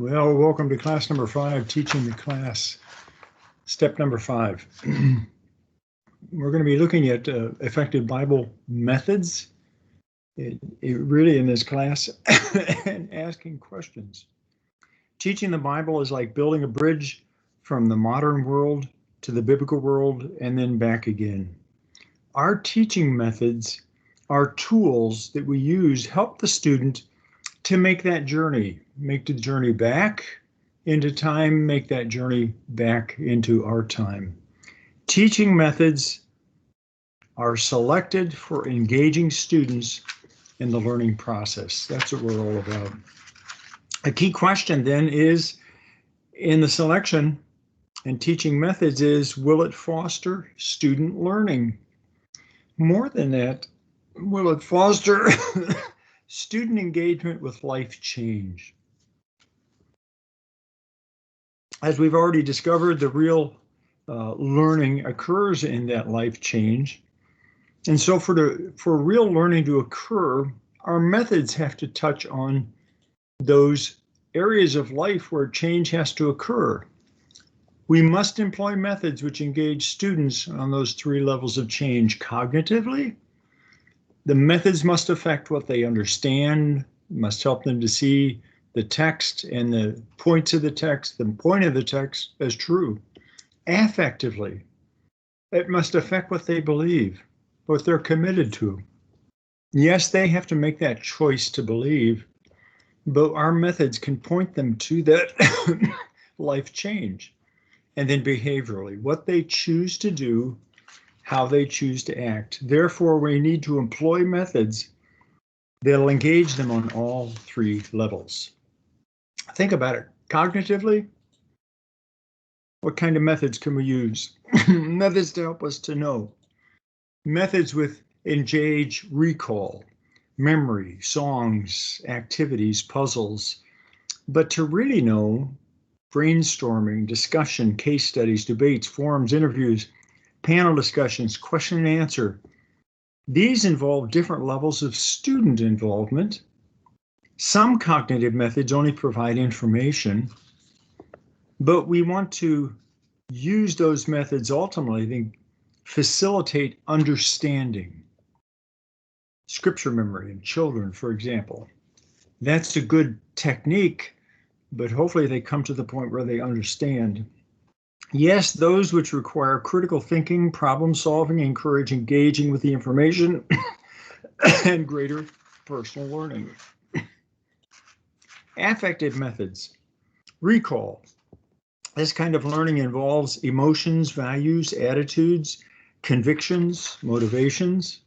Well, welcome to class number 5, teaching the class. Step number 5. We're going to be looking at effective Bible methods. It really in this class and asking questions. Teaching the Bible is like building a bridge from the modern world to the biblical world and then back again. Our teaching methods are tools that we use help the student to make that journey, make the journey back into time, make that journey back into our time. Teaching methods are selected for engaging students in the learning process. That's what we're all about. A key question then is, in the selection and teaching methods is, will it foster student learning? More than that, will it foster student engagement with life change? As we've already discovered, the real learning occurs in that life change. And so for real learning to occur, our methods have to touch on those areas of life where change has to occur. We must employ methods which engage students on those 3 levels of change. Cognitively, the methods must affect what they understand, must help them to see the text and the points of the text, the point of the text as true. Affectively, it must affect what they believe, what they're committed to. Yes, they have to make that choice to believe, but our methods can point them to that life change. And then behaviorally, what they choose to do, how they choose to act. Therefore, we need to employ methods that'll engage them on all 3 levels. Think about it. Cognitively, what kind of methods can we use? Methods to help us to know. Methods with engage recall, memory, songs, activities, puzzles. But to really know, brainstorming, discussion, case studies, debates, forums, interviews, panel discussions, question and answer. These involve different levels of student involvement. Some cognitive methods only provide information, but we want to use those methods ultimately to facilitate understanding. Scripture memory in children, for example. That's a good technique, but hopefully they come to the point where they understand. Yes, those which require critical thinking, problem solving, encourage engaging with the information, and greater personal learning. Affective methods. Recall. This kind of learning involves emotions, values, attitudes, convictions, motivations.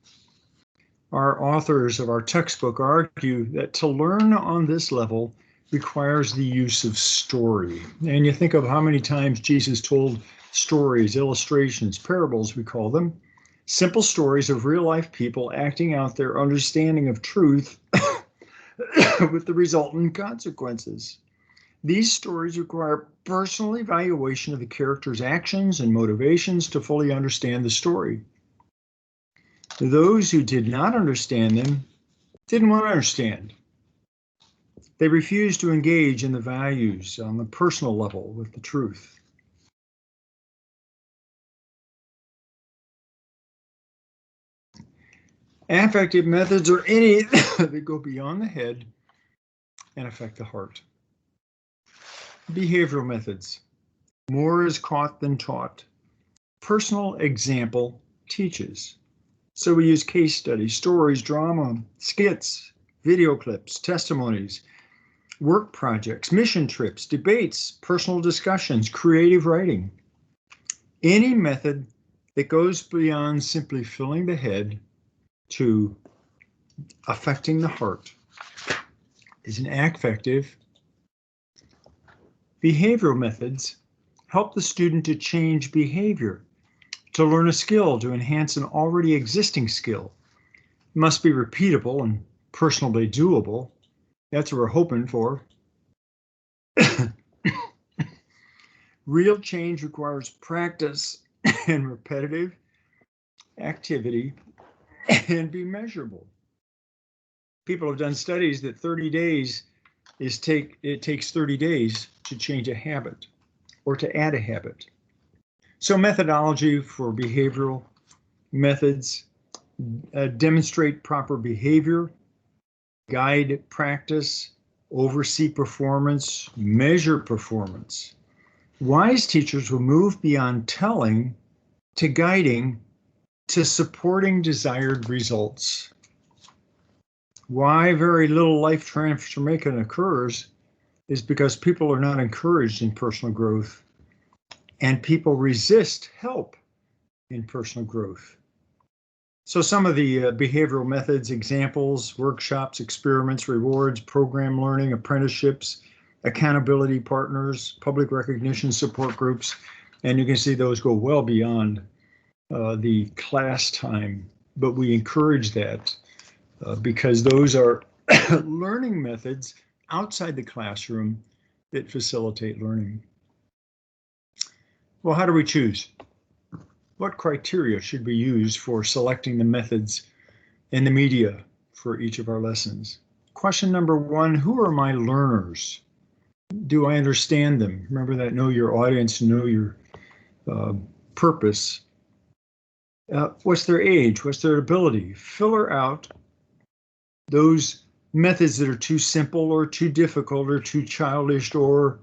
Our authors of our textbook argue that to learn on this level requires the use of story. And you think of how many times Jesus told stories, illustrations, parables, we call them, simple stories of real life people acting out their understanding of truth with the resultant consequences. These stories require personal evaluation of the character's actions and motivations to fully understand the story. Those who did not understand them didn't want to understand. They refused to engage in the values on the personal level with the truth. Affective methods are any that go beyond the head and affect the heart. Behavioral methods. More is caught than taught. Personal example teaches. So we use case studies, stories, drama, skits, video clips, testimonies, work projects, mission trips, debates, personal discussions, creative writing. Any method that goes beyond simply filling the head to affecting the heart is an affective. Behavioral methods help the student to change behavior, to learn a skill, to enhance an already existing skill. It must be repeatable and personally doable. That's what we're hoping for. Real change requires practice and repetitive activity and be measurable. People have done studies that 30 days it takes 30 days to change a habit or to add a habit. So methodology for behavioral methods demonstrate proper behavior, guide practice, oversee performance, measure performance. Wise teachers will move beyond telling to guiding to supporting desired results. Why very little life transformation occurs is because people are not encouraged in personal growth, and people resist help in personal growth. So some of the behavioral methods, examples, workshops, experiments, rewards, program learning, apprenticeships, accountability partners, public recognition support groups, and you can see those go well beyond the class time, but we encourage that because those are learning methods outside the classroom that facilitate learning. Well, how do we choose? What criteria should we use for selecting the methods and the media for each of our lessons? Question number one, who are my learners? Do I understand them? Remember that, know your audience, know your purpose. What's their age? What's their ability? Filter out those methods that are too simple or too difficult or too childish, or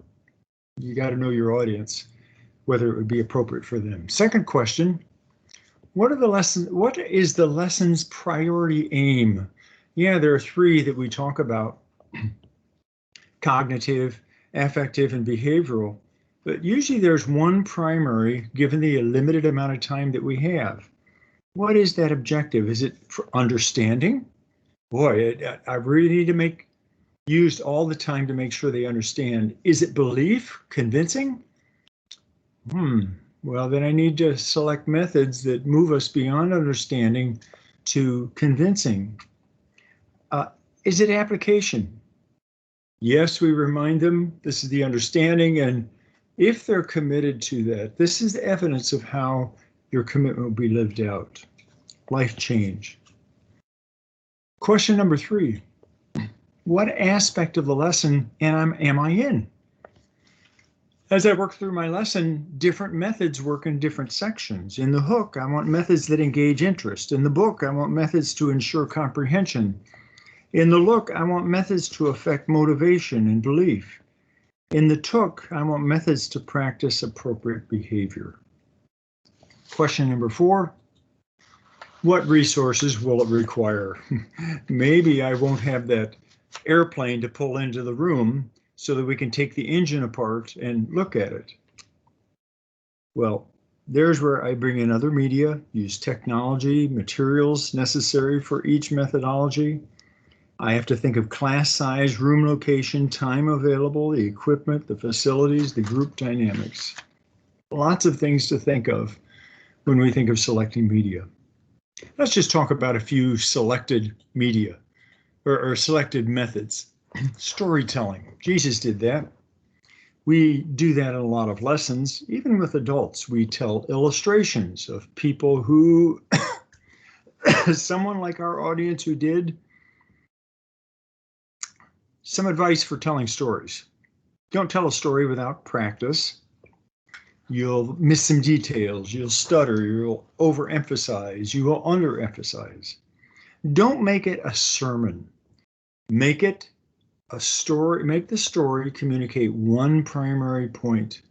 you got to know your audience, whether it would be appropriate for them. Second question, what is the lesson's priority aim? Yeah, there are three that we talk about, cognitive, affective, and behavioral, but usually there's one primary given the limited amount of time that we have. What is that objective? Is it for understanding? Boy, I really need to make used all the time to make sure they understand. Is it belief, convincing? Well, then I need to select methods that move us beyond understanding to convincing. Is it application? Yes, we remind them this is the understanding, and if they're committed to that, this is the evidence of how your commitment will be lived out. Life change. Question number three, what aspect of the lesson am I in? As I work through my lesson, different methods work in different sections. In the hook, I want methods that engage interest. In the book, I want methods to ensure comprehension. In the look, I want methods to affect motivation and belief. In the took, I want methods to practice appropriate behavior. Question number four, what resources will it require? Maybe I won't have that airplane to pull into the room so that we can take the engine apart and look at it. Well, there's where I bring in other media, use technology, materials necessary for each methodology. I have to think of class size, room location, time available, the equipment, the facilities, the group dynamics. Lots of things to think of when we think of selecting media. Let's just talk about a few selected media or selected methods. Storytelling. Jesus did that. We do that in a lot of lessons. Even with adults, we tell illustrations of people who, someone like our audience who did. Some advice for telling stories. Don't tell a story without practice. You'll miss some details, you'll stutter, you'll overemphasize, you will underemphasize. Don't make it a sermon. Make it a story, make the story communicate one primary point,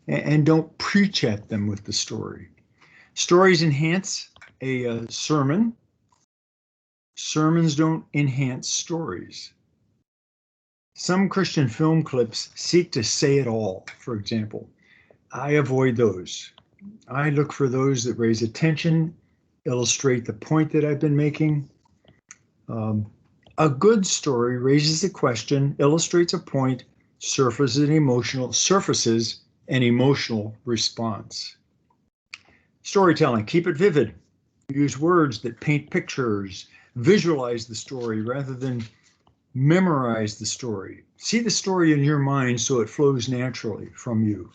and don't preach at them with the story. Stories enhance a sermon. Sermons don't enhance stories. Some Christian film clips seek to say it all, for example. I avoid those. I look for those that raise attention, illustrate the point that I've been making. A good story raises a question, illustrates a point, surfaces an emotional response. Storytelling, keep it vivid. Use words that paint pictures, visualize the story rather than memorize the story. See the story in your mind so it flows naturally from you.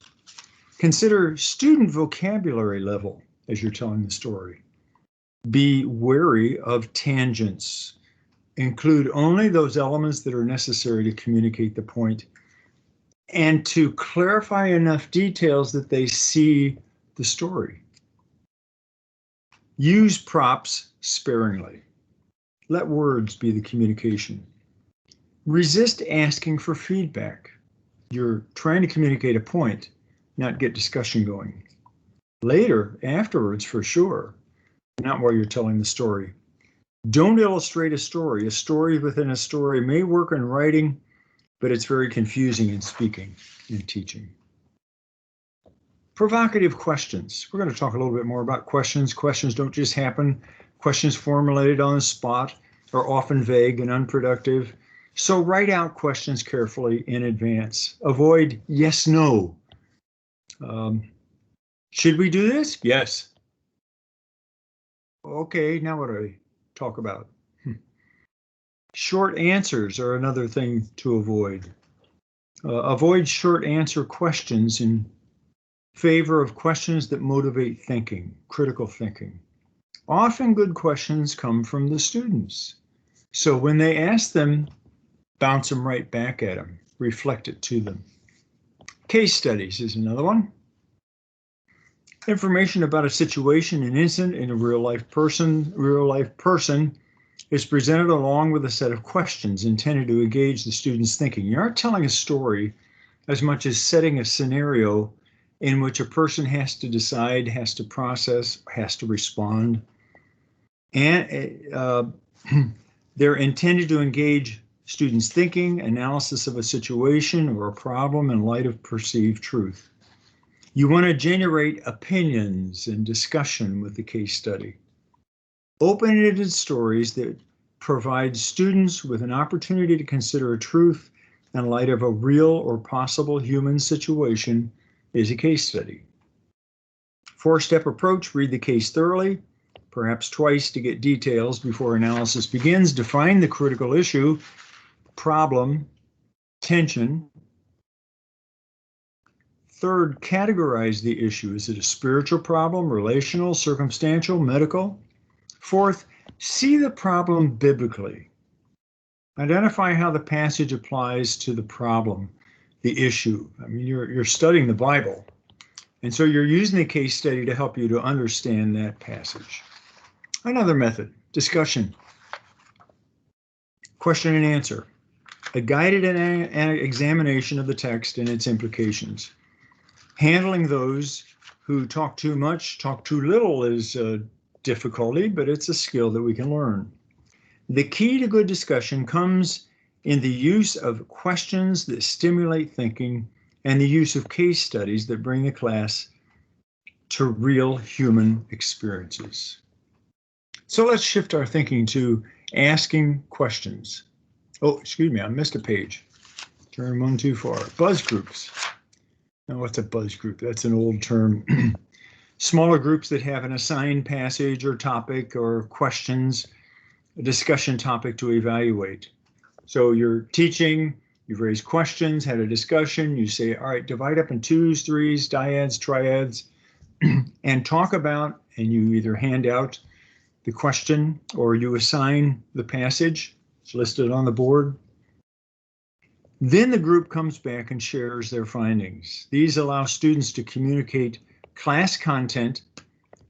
Consider student vocabulary level as you're telling the story. Be wary of tangents. include only those elements that are necessary to communicate the point, and to clarify enough details that they see the story. Use props sparingly. Let words be the communication. Resist asking for feedback. You're trying to communicate a point, not get discussion going. Later, afterwards, for sure, not while you're telling the story. Don't illustrate a story. A story within a story may work in writing, but it's very confusing in speaking and teaching. Provocative questions. We're going to talk a little bit more about questions. Questions don't just happen. Questions formulated on the spot are often vague and unproductive. So write out questions carefully in advance. Avoid yes, no. Should we do this? Yes. Okay, now what do I talk about? Short answers are another thing to avoid. Avoid short answer questions in favor of questions that motivate thinking, critical thinking. Often good questions come from the students. So when they ask them, bounce them right back at them, reflect it to them. Case studies is another one. Information about a situation, an incident in a real life person is presented along with a set of questions intended to engage the student's thinking. You aren't telling a story as much as setting a scenario in which a person has to decide, has to process, has to respond. And they're intended to engage students' thinking, analysis of a situation or a problem in light of perceived truth. You want to generate opinions and discussion with the case study. Open-ended stories that provide students with an opportunity to consider a truth in light of a real or possible human situation is a case study. Four-step approach, read the case thoroughly, perhaps twice to get details before analysis begins. Define the critical issue, problem, tension. Third, categorize the issue. Is it a spiritual problem, relational, circumstantial, medical? Fourth, see the problem biblically. Identify how the passage applies to the problem, the issue. I mean, you're studying the Bible, and so you're using the case study to help you to understand that passage. Another method, discussion. Question and answer. A guided examination of the text and its implications. Handling those who talk too much, talk too little is a difficulty, but it's a skill that we can learn. The key to good discussion comes in the use of questions that stimulate thinking and the use of case studies that bring the class to real human experiences. So let's shift our thinking to asking questions. Oh, excuse me, I missed a page. Turn one too far. Buzz groups. Now, what's a buzz group? That's an old term. Smaller groups that have an assigned passage or topic or questions, a discussion topic to evaluate. So you're teaching, you've raised questions, had a discussion, you say, all right, divide up in twos, threes, dyads, triads, and talk about, and you either hand out the question or you assign the passage. It's listed on the board. Then the group comes back and shares their findings. These allow students to communicate class content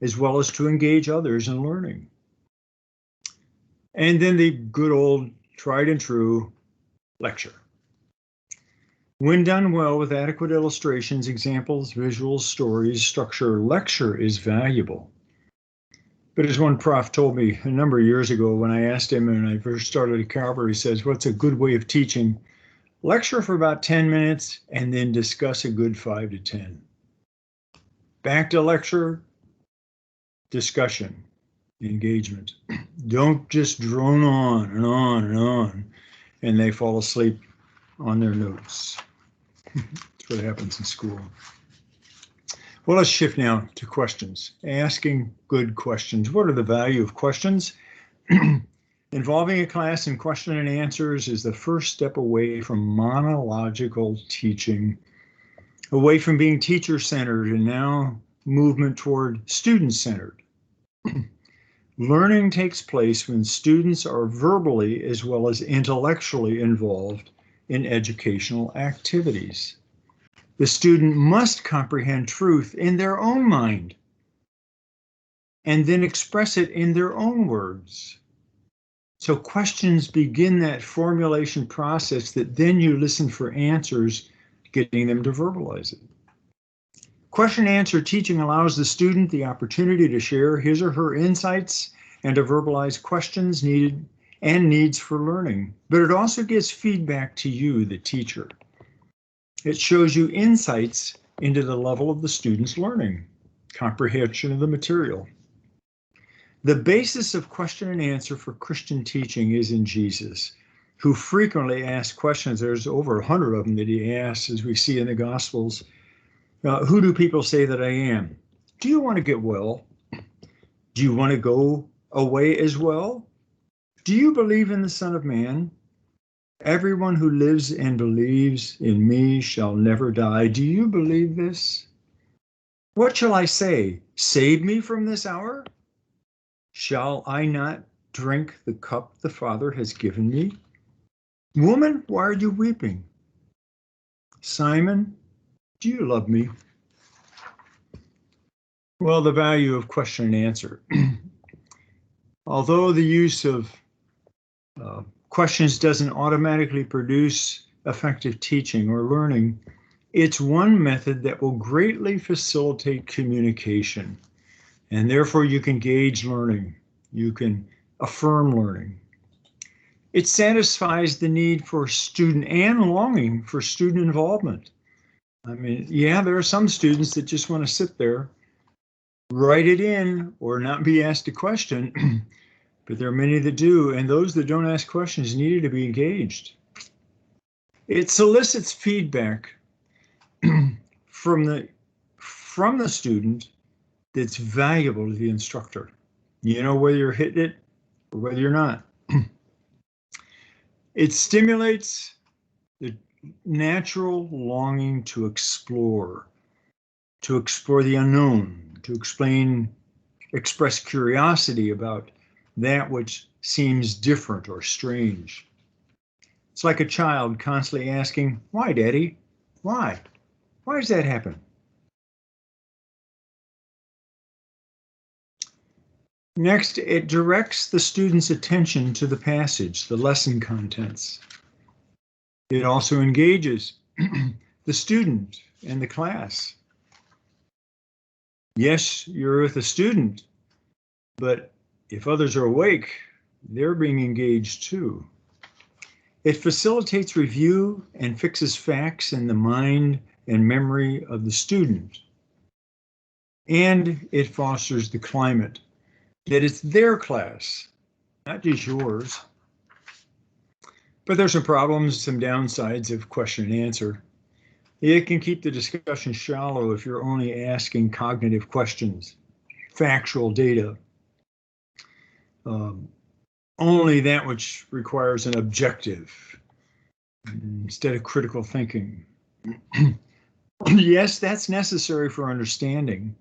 as well as to engage others in learning. And then the good old tried and true lecture. When done well with adequate illustrations, examples, visuals, stories, structure, lecture is valuable. But as one prof told me a number of years ago when I asked him when I first started at Calvary, he says, what's a good way of teaching? Lecture for about 10 minutes and then discuss a good 5 to 10. Back to lecture, discussion, engagement. Don't just drone on and on and on, and they fall asleep on their notes. That's what happens in school. Well, let's shift now to questions. Asking good questions. What are the value of questions? Involving a class in question and answers is the first step away from monological teaching, away from being teacher-centered and now movement toward student-centered. Learning takes place when students are verbally as well as intellectually involved in educational activities. The student must comprehend truth in their own mind and then express it in their own words. So questions begin that formulation process that then you listen for answers, getting them to verbalize it. Question and answer teaching allows the student the opportunity to share his or her insights and to verbalize questions needed and needs for learning. But it also gives feedback to you, the teacher. It shows you insights into the level of the student's learning, comprehension of the material. The basis of question and answer for Christian teaching is in Jesus, who frequently asks questions. There's over 100 of them that he asks, as we see in the Gospels. Who do people say that I am? Do you want to get well? Do you want to go away as well? Do you believe in the Son of Man? Everyone who lives and believes in me shall never die. Do you believe this? What shall I say? Save me from this hour? Shall I not drink the cup the Father has given me? Woman, why are you weeping? Simon, do you love me? Well, the value of question and answer. Although the use of questions doesn't automatically produce effective teaching or learning, it's one method that will greatly facilitate communication. And therefore you can gauge learning. You can affirm learning. It satisfies the need for student and longing for student involvement. I mean, yeah, there are some students that just want to sit there, write it in, or not be asked a question, but there are many that do, and those that don't ask questions needed to be engaged. It solicits feedback from the student that's valuable to the instructor. You know whether you're hitting it or whether you're not. It stimulates the natural longing to explore the unknown, to express curiosity about that which seems different or strange. It's like a child constantly asking, why, Daddy? Why? Why does that happen? Next, it directs the student's attention to the passage, the lesson contents. It also engages the student and the class. Yes, you're with a student, but if others are awake, they're being engaged too. It facilitates review and fixes facts in the mind and memory of the student. And it fosters the climate that it's their class, not just yours. But there's some problems, some downsides of question and answer. It can keep the discussion shallow if you're only asking cognitive questions, factual data, only that which requires an objective instead of critical thinking. Yes, that's necessary for understanding,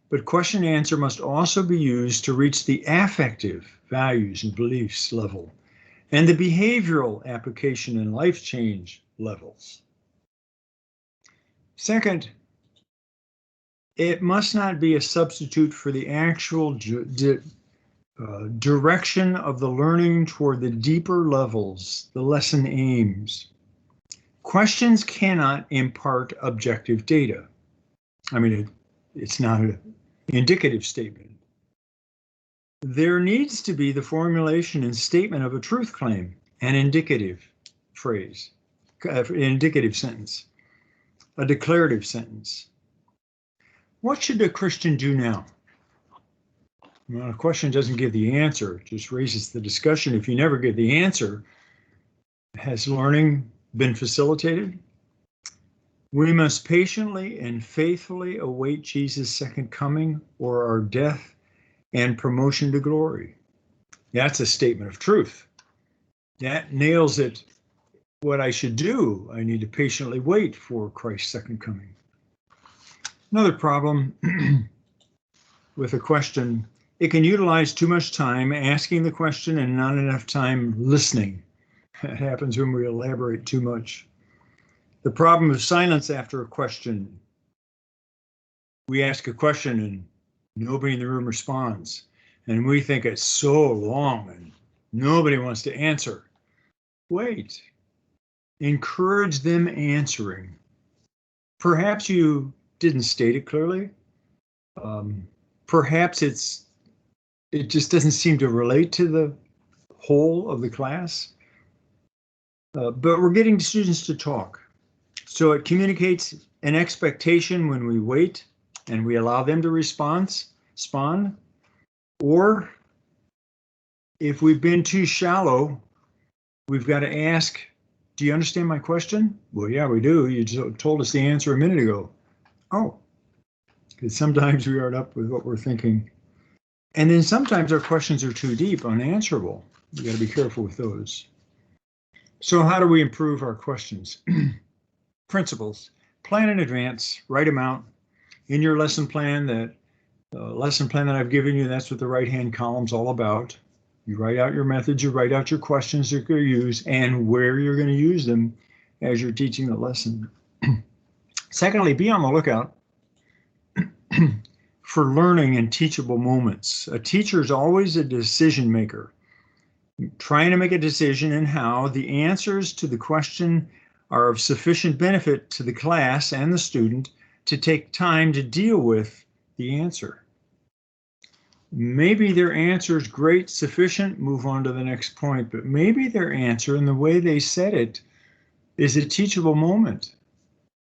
but question and answer must also be used to reach the affective values and beliefs level and the behavioral application and life change levels. Second, it must not be a substitute for the actual direction of the learning toward the deeper levels, the lesson aims. Questions cannot impart objective data. I mean, it's not an indicative statement. There needs to be the formulation and statement of a truth claim, an indicative phrase, an indicative sentence, a declarative sentence. What should a Christian do now? Well, a question doesn't give the answer, it just raises the discussion. If you never get the answer, has learning been facilitated? We must patiently and faithfully await Jesus' second coming or our death and promotion to glory. That's a statement of truth. That nails it. What I should do, I need to patiently wait for Christ's second coming. Another problem with a question It can utilize too much time asking the question and not enough time listening. That happens when we elaborate too much. The problem of silence after a question. We ask a question and nobody in the room responds. And we think it's so long and nobody wants to answer. Wait. Encourage them answering. Perhaps you didn't state it clearly. Perhaps it just doesn't seem to relate to the whole of the class. But we're getting students to talk. So it communicates an expectation when we wait and we allow them to respond. Or if we've been too shallow, we've got to ask, do you understand my question? Well, yeah, we do. You just told us the answer a minute ago. Oh, because sometimes we aren't up with what we're thinking. And then sometimes our questions are too deep, unanswerable. We got to be careful with those. So how do we improve our questions? Principles. Plan in advance, write them out. In your lesson plan that I've given you, that's what the right-hand column's all about. You write out your methods, you write out your questions you're going to use and where you're going to use them as you're teaching the lesson. Secondly, be on the lookout for learning and teachable moments. A teacher is always a decision maker, trying to make a decision in how the answers to the question are of sufficient benefit to the class and the student to take time to deal with the answer. Maybe their answer is great, sufficient, move on to the next point, but maybe their answer and the way they said it is a teachable moment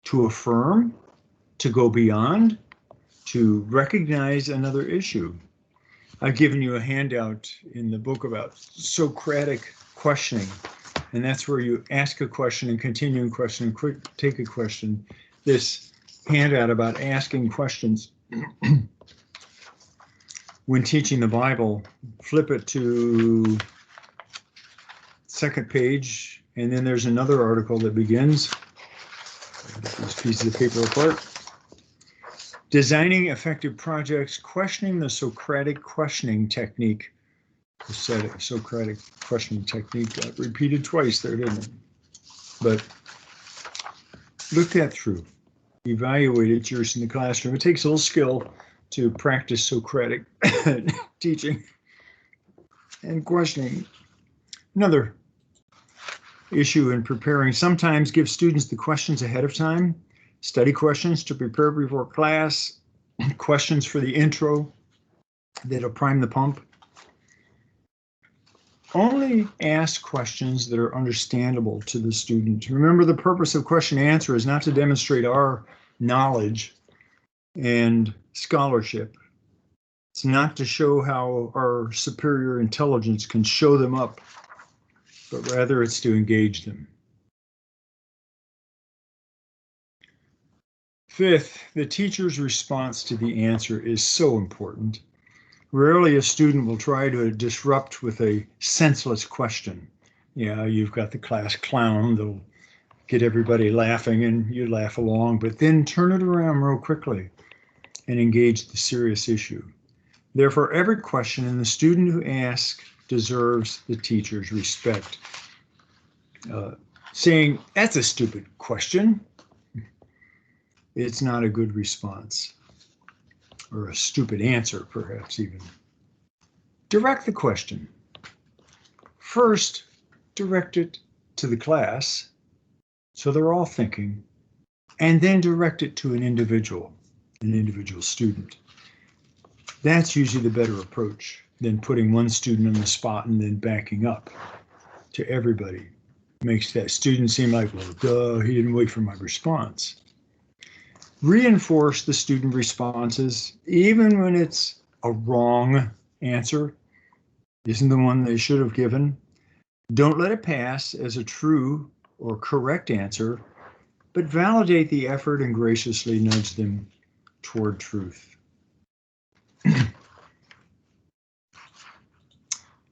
to affirm, to go beyond, to recognize another issue. I've given you a handout in the book about Socratic questioning, and that's where you ask a question and continue a question and quick take a question. This handout about asking questions. When teaching the Bible, flip it to second page, and then there's another article that begins. Get these pieces of paper apart. Designing effective projects, questioning the Socratic questioning technique. The Socratic questioning technique got repeated twice there, didn't it? But look that through. Evaluate it yours in the classroom. It takes a little skill to practice Socratic teaching and questioning. Another issue in preparing, sometimes give students the questions ahead of time, study questions to prepare before class, questions for the intro that'll prime the pump. Only ask questions that are understandable to the student. Remember, the purpose of question and answer is not to demonstrate our knowledge and scholarship. It's not to show how our superior intelligence can show them up, but rather it's to engage them. Fifth, the teacher's response to the answer is so important. Rarely a student will try to disrupt with a senseless question. Yeah, you've got the class clown that'll get everybody laughing and you laugh along, but then turn it around real quickly and engage the serious issue. Therefore, every question and the student who asks deserves the teacher's respect. Saying, that's a stupid question, it's not a good response, or a stupid answer, perhaps even. Direct the question. First, direct it to the class, so they're all thinking, and then direct it to an individual student. That's usually the better approach than putting one student on the spot and then backing up to everybody. Makes that student seem like, well, duh, he didn't wait for my response. Reinforce the student responses, even when it's a wrong answer, isn't the one they should have given. Don't let it pass as a true or correct answer, but validate the effort and graciously nudge them toward truth.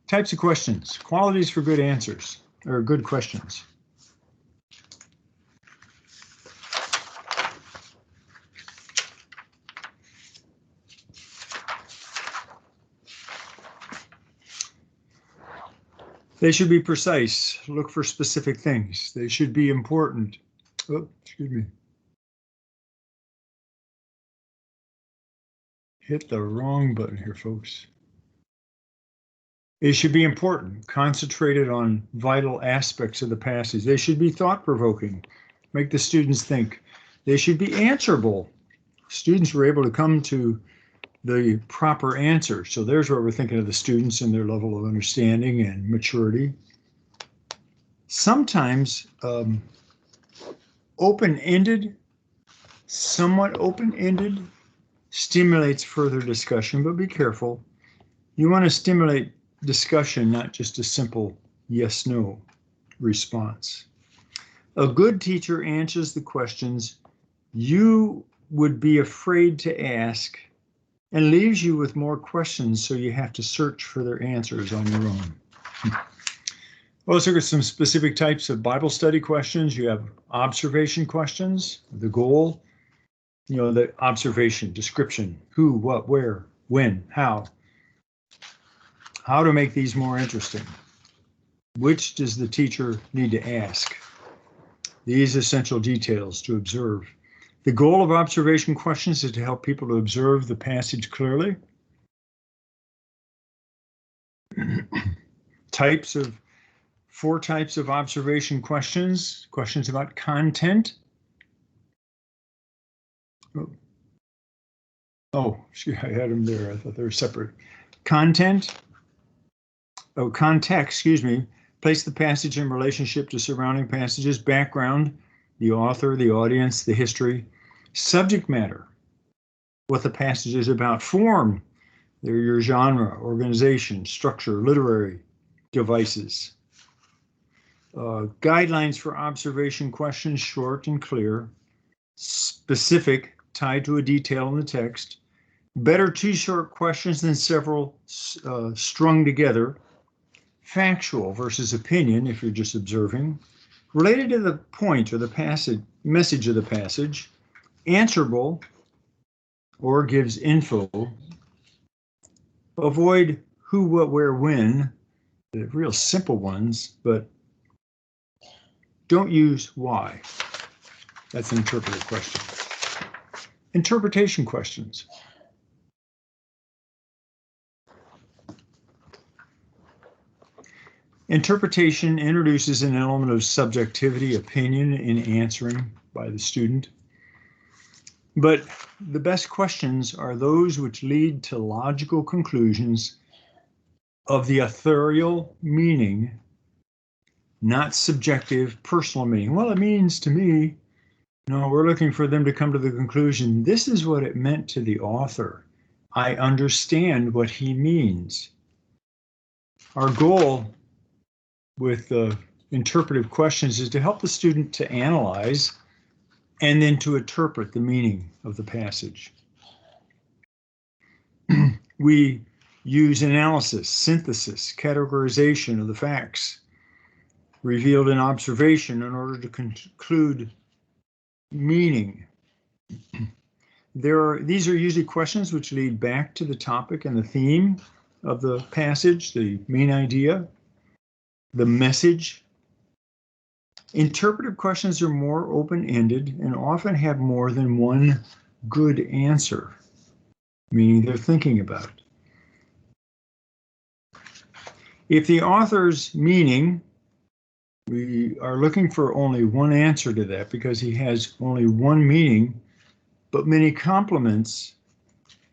Types of questions, qualities for good answers, or good questions. They should be precise. Look for specific things. They should be important. Oh, excuse me. Hit the wrong button here, folks. They should be important, concentrated on vital aspects of the passage. They should be thought-provoking, make the students think. They should be answerable. Students were able to come to the proper answer. So there's where we're thinking of the students and their level of understanding and maturity. Sometimes open-ended, somewhat open-ended, stimulates further discussion, but be careful. You want to stimulate discussion, not just a simple yes-no response. A good teacher answers the questions you would be afraid to ask and leaves you with more questions, so you have to search for their answers on your own. Well, let's look at some specific types of Bible study questions. You have observation questions, the goal, the observation, description, who, what, where, when, how. How to make these more interesting. Which does the teacher need to ask? These essential details to observe. The goal of observation questions is to help people to observe the passage clearly. Four types of observation questions. Questions about content. Oh, I had them there. I thought they were separate. Context, place the passage in relationship to surrounding passages. Background, the author, the audience, the history. Subject matter, what the passage is about. Form, they're your genre, organization, structure, literary devices. Guidelines for observation questions, short and clear. Specific, tied to a detail in the text. Better two short questions than several strung together. Factual versus opinion, if you're just observing. Related to the point or the message of the passage. Answerable, or gives info. Avoid who, what, where, when, the real simple ones, but don't use why. That's an interpretive question. Interpretation questions. Interpretation introduces an element of subjectivity, opinion in answering by the student. But the best questions are those which lead to logical conclusions of the authorial meaning, not subjective personal meaning. Well, it means to me, no, we're looking for them to come to the conclusion, this is what it meant to the author. I understand what he means. Our goal with interpretive questions is to help the student to analyze and then to interpret the meaning of the passage. We use analysis, synthesis, categorization of the facts revealed in observation in order to conclude meaning. These are usually questions which lead back to the topic and the theme of the passage, the main idea, the message. Interpretive questions are more open-ended and often have more than one good answer, meaning they're thinking about it. If the author's meaning, we are looking for only one answer to that because he has only one meaning, but many complements.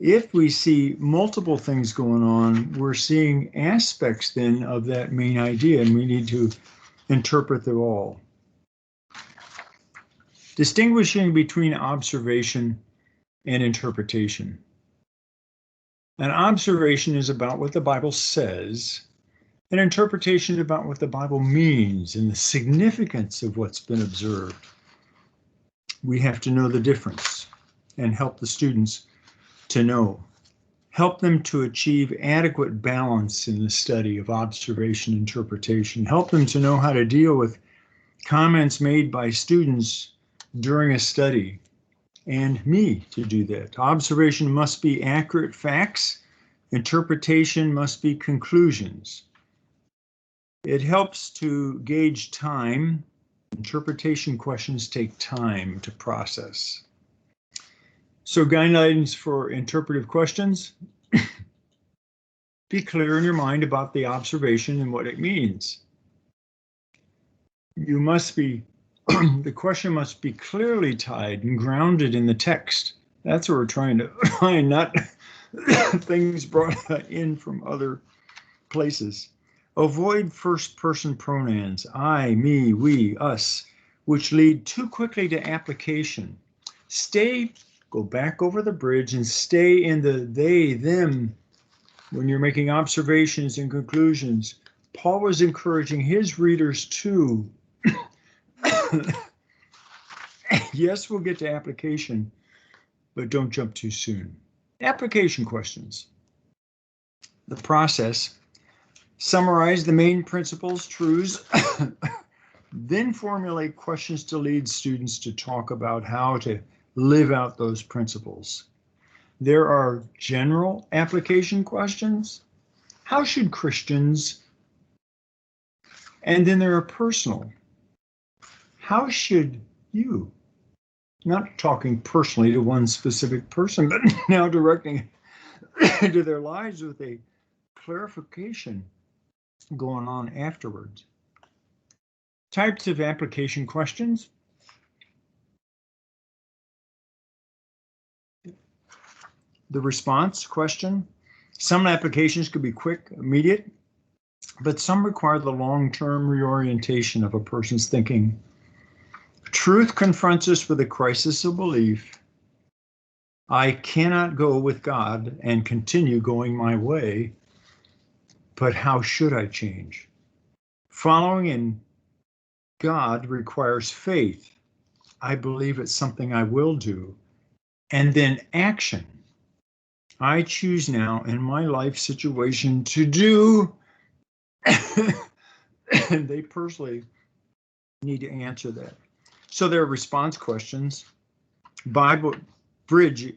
If we see multiple things going on, we're seeing aspects then of that main idea, and we need to interpret them all. Distinguishing between observation and interpretation. An observation is about what the Bible says. An interpretation is about what the Bible means and the significance of what's been observed. We have to know the difference and help the students to know. Help them to achieve adequate balance in the study of observation and interpretation. Help them to know how to deal with comments made by students during a study, and me to do that. Observation must be accurate facts. Interpretation must be conclusions. It helps to gauge time. Interpretation questions take time to process. So guidelines for interpretive questions. Be clear in your mind about the observation and what it means. You must be, the question must be clearly tied and grounded in the text. That's what we're trying to find, not things brought in from other places. Avoid first-person pronouns, I, me, we, us, which lead too quickly to application. Go back over the bridge and stay in the they, them when you're making observations and conclusions. Paul was encouraging his readers to, yes, we'll get to application, but don't jump too soon. Application questions. The process. Summarize the main principles, truths, then formulate questions to lead students to talk about how to live out those principles. There are general application questions. How should Christians? And then there are personal. How should you? Not talking personally to one specific person, but now directing into their lives with a clarification going on afterwards. Types of application questions. The response question. Some applications could be quick, immediate, but some require the long-term reorientation of a person's thinking. Truth confronts us with a crisis of belief. I cannot go with God and continue going my way, but how should I change? Following in God requires faith. I believe it's something I will do. And then action. I choose now in my life situation to do, and they personally need to answer that. So there are response questions, Bible bridge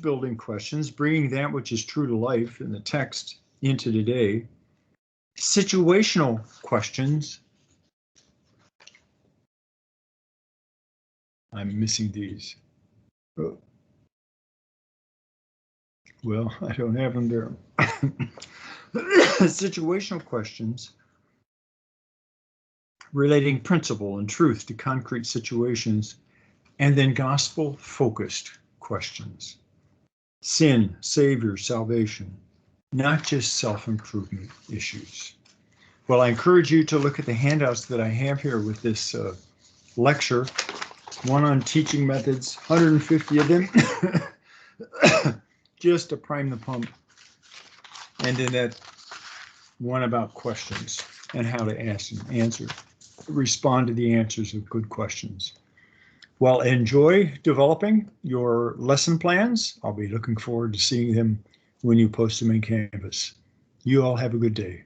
building questions, bringing that which is true to life in the text into today. Situational questions. I'm missing these. Oh. Well, I don't have them there. Situational questions relating principle and truth to concrete situations, and then gospel-focused questions. Sin, Savior, salvation, not just self-improvement issues. Well, I encourage you to look at the handouts that I have here with this lecture, one on teaching methods, 150 of them, just to prime the pump, and then that one about questions and how to ask and answer, respond to the answers of good questions. Well, enjoy developing your lesson plans. I'll be looking forward to seeing them when you post them in Canvas. You all have a good day.